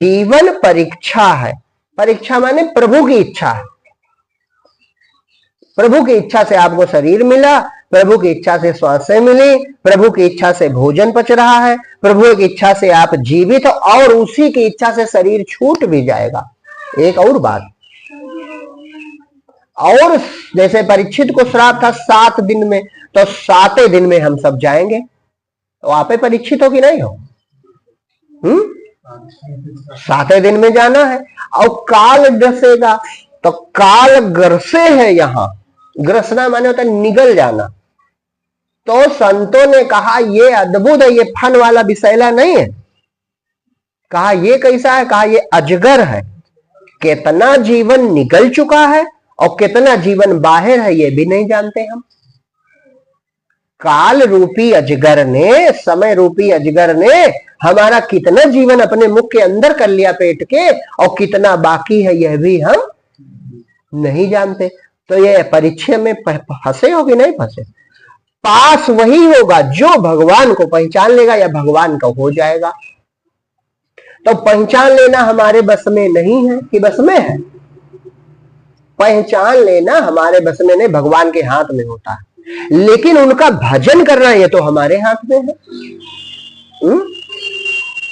जीवन परीक्षा है। परीक्षा माने प्रभु की इच्छा है। प्रभु की इच्छा से आपको शरीर मिला, प्रभु की इच्छा से श्वासें मिली, प्रभु की इच्छा से भोजन पच रहा है, प्रभु की इच्छा से आप जीवित हो, और उसी की इच्छा से शरीर छूट भी जाएगा। एक और बात, और जैसे परीक्षित को श्राप था 7 दिन में, तो 7वें दिन में हम सब जाएंगे। तो आप परीक्षित हो कि नहीं हो? 7वें दिन में जाना है। और काल ग्रसेगा, तो काल ग्रसे है। यहां ग्रसना माने होता है निगल जाना। तो संतों ने कहा ये अद्भुत है, ये फन वाला विषैला नहीं है। कहा ये कैसा है? कहा ये अजगर है। कितना जीवन निकल चुका है और कितना जीवन बाहर है ये भी नहीं जानते हम। काल रूपी अजगर ने, समय रूपी अजगर ने हमारा कितना जीवन अपने मुख के अंदर कर लिया पेट के, और कितना बाकी है यह भी हम नहीं जानते। तो ये परीक्षा में फंसे हो कि नहीं फंसे? पास वही होगा जो भगवान को पहचान लेगा या भगवान का हो जाएगा। तो पहचान लेना हमारे बस में नहीं है कि बस में है? पहचान लेना हमारे बस में नहीं, भगवान के हाथ में होता है। लेकिन उनका भजन करना ये तो हमारे हाथ में है।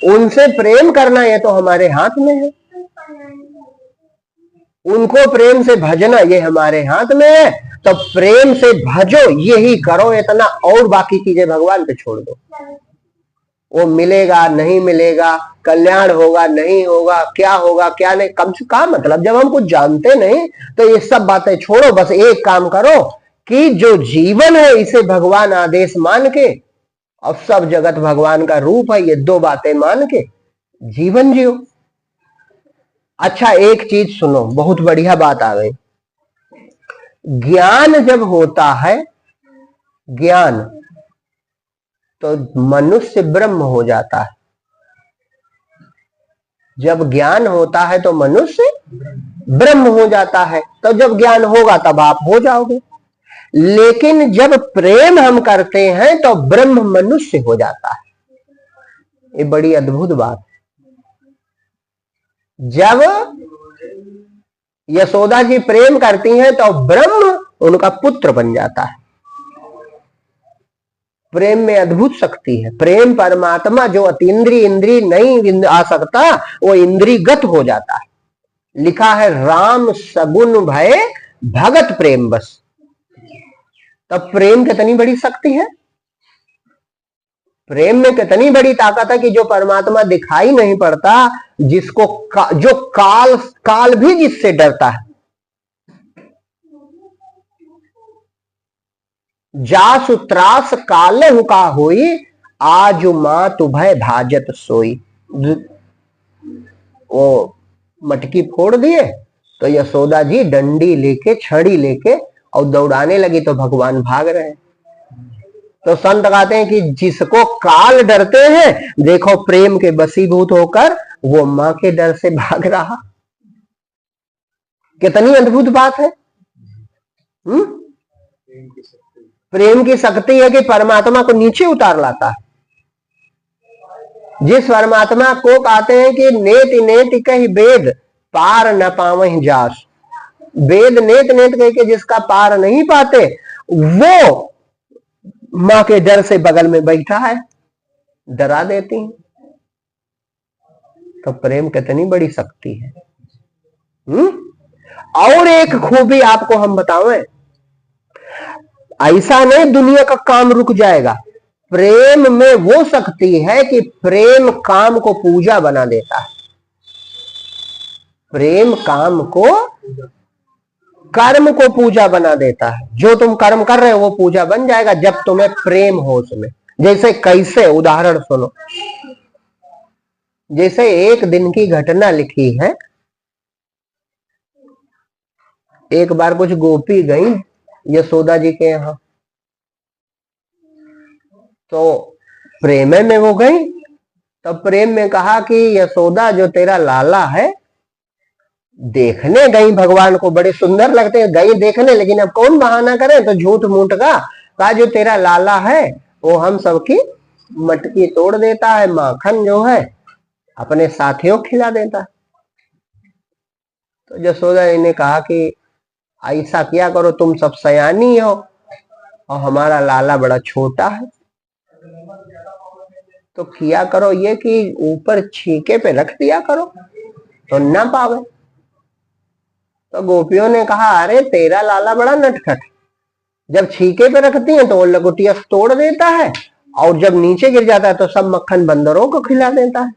उनसे प्रेम करना ये तो हमारे हाथ में है। उनको प्रेम से भजना ये हमारे हाथ में है। तो प्रेम से भजो, यही करो इतना, और बाकी चीजें भगवान पे छोड़ दो। वो मिलेगा नहीं मिलेगा, कल्याण होगा नहीं होगा, क्या होगा क्या नहीं, कम से कम मतलब जब हम कुछ जानते नहीं तो ये सब बातें छोड़ो। बस एक काम करो कि जो जीवन है इसे भगवान आदेश मान के, और सब जगत भगवान का रूप है, ये 2 बातें मान के जीवन जियो। अच्छा एक चीज सुनो, बहुत बढ़िया बात आ गई। ज्ञान जब होता है, ज्ञान, तो मनुष्य ब्रह्म हो जाता है। जब ज्ञान होता है तो मनुष्य ब्रह्म हो जाता है। तो जब ज्ञान होगा तब आप हो जाओगे। लेकिन जब प्रेम हम करते हैं तो ब्रह्म मनुष्य हो जाता है। ये बड़ी अद्भुत बात है। जब यशोदा जी प्रेम करती हैं तो ब्रह्म उनका पुत्र बन जाता है। प्रेम में अद्भुत शक्ति है। प्रेम परमात्मा जो अतीन्द्रिय इंद्रिय नहीं आ सकता, वो इंद्रियगत हो जाता है। लिखा है राम सगुन भय भगत प्रेम बस। तब प्रेम कितनी बड़ी शक्ति है। प्रेम में कितनी बड़ी ताकत है कि जो परमात्मा दिखाई नहीं पड़ता, जिसको जो काल भी जिससे डरता है। जासु त्रास कालहु का होई, आज मात भय भाजत सोई। वो मटकी फोड़ दिए तो यशोदा जी डंडी लेके, छड़ी लेके और दौड़ाने लगी, तो भगवान भाग रहे हैं। तो संत कहते हैं कि जिसको काल डरते हैं, देखो प्रेम के बसीभूत होकर वो मां के डर से भाग रहा। कितनी अद्भुत बात है। प्रेम की शक्ति है कि परमात्मा को नीचे उतार लाता है। जिस परमात्मा को कहते हैं कि नेति नेति कही वेद पार न पावहि जास। वेद नेत नेत कह के जिसका पार नहीं पाते, वो मां के डर से बगल में बैठा है, डरा देती है। तो प्रेम कितनी बड़ी शक्ति है। और एक खूबी आपको हम बतावें, ऐसा नहीं दुनिया का काम रुक जाएगा। प्रेम में वो शक्ति है कि प्रेम काम को पूजा बना देता है। प्रेम काम को, कर्म को पूजा बना देता है। जो तुम कर्म कर रहे हो वो पूजा बन जाएगा जब तुम्हें प्रेम हो उसमें। जैसे कैसे, उदाहरण सुनो। जैसे एक दिन की घटना लिखी है। एक बार कुछ गोपी गई यशोदा जी के यहां, तो प्रेम में वो गई। तो प्रेम में कहा कि यशोदा जो तेरा लाला है, देखने गई भगवान को, बड़े सुंदर लगते हैं, गई देखने, लेकिन अब कौन बहाना करे, तो झूठ मूठ का कहा जो तेरा लाला है वो हम सबकी मटकी तोड़ देता है, माखन जो है अपने साथियों को खिला देता है। तो यशोदा जी ने कहा कि ऐसा क्या करो, तुम सब सयानी हो और हमारा लाला बड़ा छोटा है, तो किया करो ये कि ऊपर छीके पे रख दिया करो तो ना पावे। तो गोपियों ने कहा अरे तेरा लाला बड़ा नटखट, जब छीके पे रखती है तो वो लगोटिया तोड़ देता है और जब नीचे गिर जाता है तो सब मक्खन बंदरों को खिला देता है।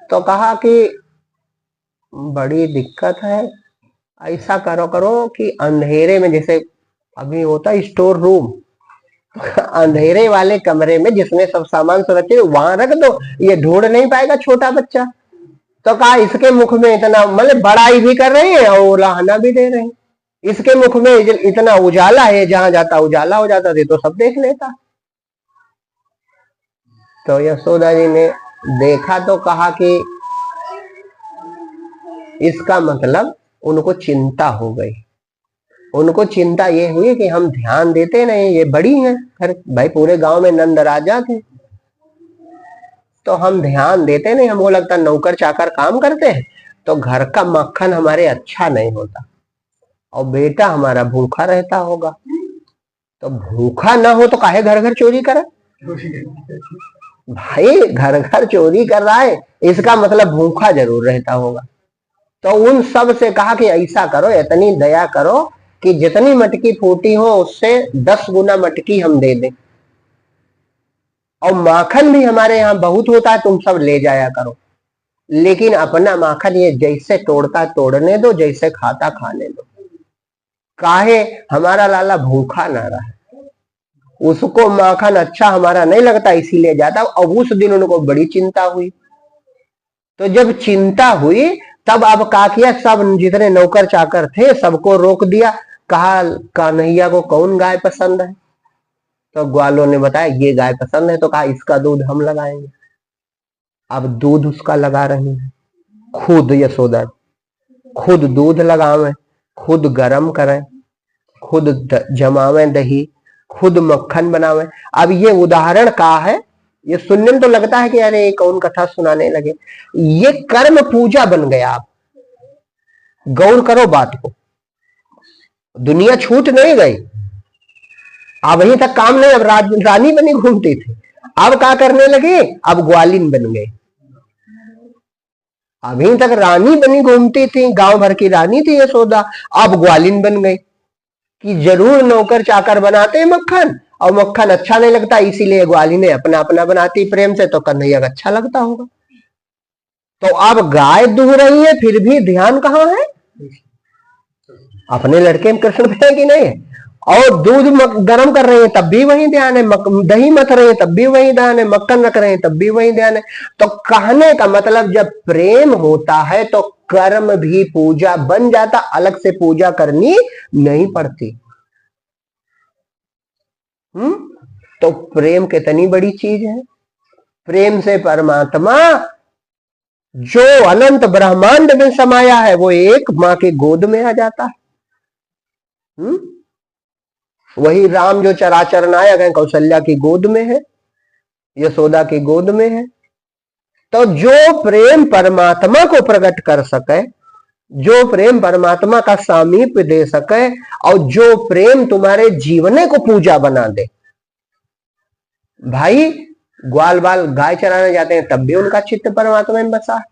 तो कहा कि बड़ी दिक्कत है, ऐसा करो कि अंधेरे में, जैसे अभी होता है स्टोर रूम, अंधेरे वाले कमरे में जिसमें सब सामान सुरक्षित वहां रख दो, ये ढूंढ नहीं पाएगा छोटा बच्चा। तो कहा इसके मुख में इतना, मतलब बड़ाई भी कर रहे हैं और उलाहना भी दे रहे हैं, इसके मुख में इतना उजाला है, जहां जाता उजाला हो जाता थे तो सब देख लेता। तो यशोदा जी ने देखा तो कहा कि इसका मतलब उनको चिंता हो गई। उनको चिंता ये हुई कि हम ध्यान देते नहीं, ये बड़ी हैं, फिर भाई पूरे गांव में नंद राजा थे तो हम ध्यान देते नहीं, हमको लगता नौकर चाकर काम करते हैं तो घर का मक्खन हमारे अच्छा नहीं होता और बेटा हमारा भूखा रहता होगा। तो भूखा ना हो तो काहे घर घर चोरी करे? भाई घर घर चोरी कर रहा है, इसका मतलब भूखा जरूर रहता होगा। तो उन सब से कहा कि ऐसा करो, इतनी दया करो कि जितनी मटकी फूटी हो उससे 10 गुना मटकी हम दे दें, और माखन भी हमारे यहाँ बहुत होता है, तुम सब ले जाया करो, लेकिन अपना माखन ये जैसे तोड़ता तोड़ने दो, जैसे खाता खाने दो, काहे हमारा लाला भूखा ना रहा। उसको माखन अच्छा हमारा नहीं लगता इसीलिए जाता। अब उस दिन उनको बड़ी चिंता हुई। तो जब चिंता हुई तब अब का किया, सब जितने नौकर चाकर थे सबको रोक दिया, कहा कन्हैया को कौन गाय पसंद है? तो ग्वालों ने बताया ये गाय पसंद है। तो कहा इसका दूध हम लगाएंगे। अब दूध उसका लगा रही है, खुद यशोदा खुद दूध लगावे, खुद गरम करें, खुद जमावे दही, खुद मक्खन बनावे। अब ये उदाहरण का है, ये सुनने में तो लगता है कि अरे कौन कथा सुनाने लगे, ये कर्म पूजा बन गया। आप गौर करो बात को, दुनिया छूट नहीं गई, अब वहीं तक काम नहीं। अब रानी बनी घूमती थी, अब क्या करने लगे, अब ग्वालिन बन गए। अभी तक रानी बनी घूमती थी, गांव भर की रानी थी यशोदा, अब ग्वालिन बन गई कि जरूर नौकर चाकर बनाते मक्खन, और मक्खन अच्छा नहीं लगता इसीलिए ग्वालिने अपना अपना बनाती प्रेम से, तो कन्हैया का अच्छा लगता होगा। तो अब गाय दूह रही है फिर भी ध्यान कहाँ है, अपने लड़के में कृष्ण पे है कि नहीं है। और दूध गर्म कर रहे हैं तब भी वही ध्यान है, दही मथ रहे हैं तब भी वही ध्यान है, मक्खन रख रहे हैं तब भी वही ध्यान है। तो कहने का मतलब जब प्रेम होता है तो कर्म भी पूजा बन जाता, अलग से पूजा करनी नहीं पड़ती। तो प्रेम कितनी बड़ी चीज है। प्रेम से परमात्मा जो अनंत ब्रह्मांड में समाया है वो एक मां के गोद में आ जाता है। वही राम जो चराचर नायक है, कौशल्या की गोद में है, यशोदा की गोद में है। तो जो प्रेम परमात्मा को प्रकट कर सके, जो प्रेम परमात्मा का सामीप्य दे सके, और जो प्रेम तुम्हारे जीवने को पूजा बना दे। भाई ग्वाल बाल गाय चराने जाते हैं तब भी उनका चित्त परमात्मा में बसा है।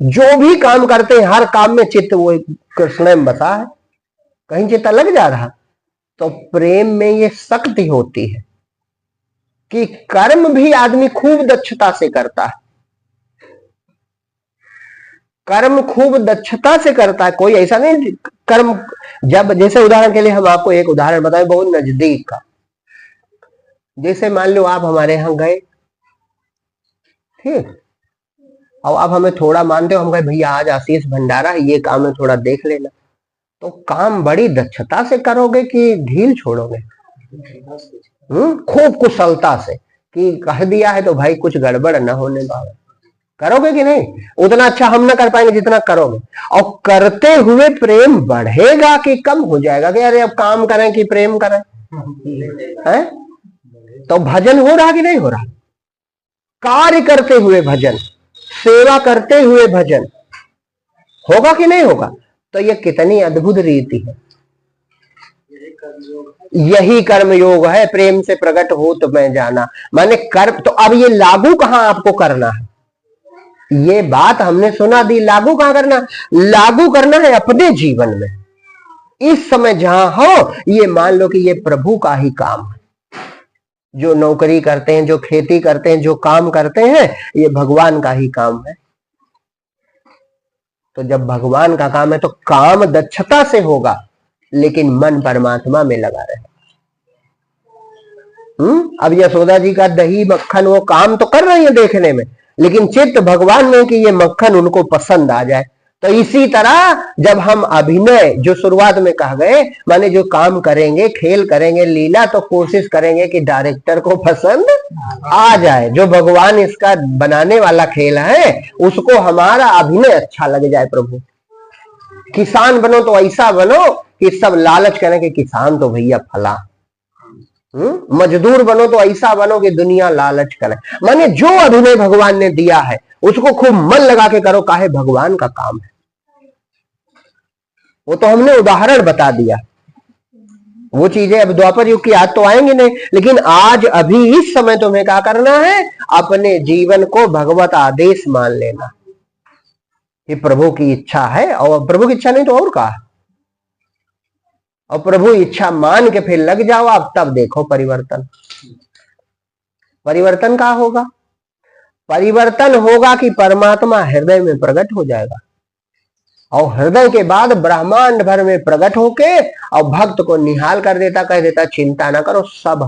जो भी काम करते हैं हर काम में चित्त वो कृष्ण में बसा है, कहीं चित्त लग जा रहा। तो प्रेम में ये शक्ति होती है कि कर्म भी आदमी खूब दक्षता से करता है, कर्म खूब दक्षता से करता है। कोई ऐसा नहीं कर्म, जब जैसे उदाहरण के लिए हम आपको एक उदाहरण बताएं बहुत नजदीक का। जैसे मान लो आप हमारे यहां गए, ठीक, और आप हमें थोड़ा मानते हो, हम कहे भैया आज आशीष भंडारा है, ये काम है थोड़ा देख लेना, तो काम बड़ी दक्षता से करोगे कि ढील छोड़ोगे? खूब कुशलता से कि कह दिया है तो भाई कुछ गड़बड़ न होने पाए, करोगे कि नहीं? उतना अच्छा हम ना कर पाएंगे जितना करोगे। और करते हुए प्रेम बढ़ेगा कि कम हो जाएगा कि अरे अब काम करें कि प्रेम करें, है? तो भजन हो रहा कि नहीं हो रहा? कार्य करते हुए भजन, सेवा करते हुए भजन होगा कि नहीं होगा? तो ये कितनी अद्भुत रीति है। यही कर्म योग है, प्रेम से प्रकट हो तो मैं जाना। माने कर्म तो अब ये लागू कहां आपको करना है? ये बात हमने सुना दी, लागू कहां करना? लागू करना है अपने जीवन में। इस समय जहां हो, ये मान लो कि ये प्रभु का ही काम है। जो नौकरी करते हैं, जो खेती करते हैं, जो काम करते हैं, ये भगवान का ही काम है। तो जब भगवान का काम है तो काम दक्षता से होगा, लेकिन मन परमात्मा में लगा रहे। अब यशोदा जी का दही मक्खन वो काम तो कर रही है देखने में, लेकिन चित्त भगवान में कि ये मक्खन उनको पसंद आ जाए। तो इसी तरह जब हम अभिनय, जो शुरुआत में कहा गए, माने जो काम करेंगे, खेल करेंगे, लीला, तो कोशिश करेंगे कि डायरेक्टर को पसंद आ जाए। जो भगवान इसका बनाने वाला खेल है, उसको हमारा अभिनय अच्छा लग जाए। प्रभु किसान बनो तो ऐसा बनो कि सब लालच करें कि किसान तो भैया फला। मजदूर बनो तो ऐसा बनो कि दुनिया लालच करे। माने जो अभिनय भगवान ने दिया है उसको खूब मन लगा के करो, काहे भगवान का काम है। वो तो हमने उदाहरण बता दिया, वो चीजें अब द्वापर युग की याद तो आएंगी नहीं, लेकिन आज अभी इस समय तुम्हें क्या करना है? अपने जीवन को भगवत आदेश मान लेना कि प्रभु की इच्छा है, और प्रभु की इच्छा नहीं तो और का, और प्रभु इच्छा मान के फिर लग जाओ आप, तब देखो परिवर्तन। परिवर्तन का होगा? परिवर्तन होगा कि परमात्मा हृदय में प्रकट हो जाएगा, और हृदय के बाद ब्रह्मांड भर में प्रकट होके और भक्त को निहाल कर देता, कह देता चिंता ना करो, सब